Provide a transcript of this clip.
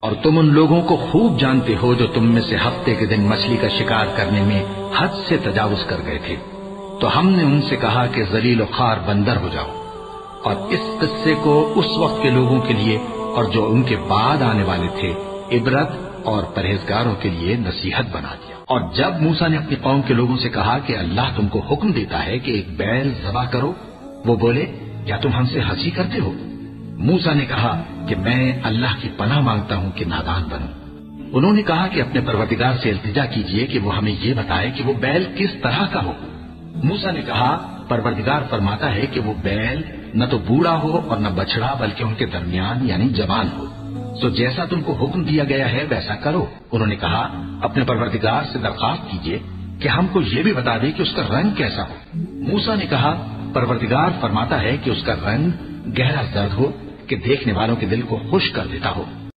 और तुम उन लोगों को खूब जानते हो जो तुम में से हफ्ते के दिन मछली का शिकार करने में हद से तजावुज कर गए थे। तो हमने उनसे कहा कि जलील और खार बंदर हो जाओ, और इस किस्से को उस वक्त के लोगों के लिए और जो उनके बाद आने वाले थे इबरत और परहेजगारों के लिए नसीहत बना दिया। और जब मूसा ने अपनी कौम के लोगों से कहा कि अल्लाह तुमको हुक्म देता है कि एक बैल ज़बह करो, वो बोले, क्या तुम हमसे हंसी करते हो? मूसा ने कहा कि मैं अल्लाह की पनाह मांगता हूं कि नादान बनूं। उन्होंने कहा कि अपने परवरदिगार से इल्तिजा कीजिए कि वो हमें ये बताए कि वो बैल किस तरह का हो। मूसा ने कहा, परवरदिगार फरमाता है कि वो बैल न तो बूढ़ा हो और न बछड़ा, बल्कि उनके दरमियान यानी जवान हो। सो जैसा तुमको हुक्म दिया गया है वैसा करो। उन्होंने कहा, अपने परवरदिगार से दरखास्त कीजिए कि हमको ये भी बता दे कि उसका रंग कैसा हो। मूसा ने कहा, परवरदिगार फरमाता है कि उसका रंग गहरा जर्द हो कि देखने वालों के दिल को खुश कर देता हो।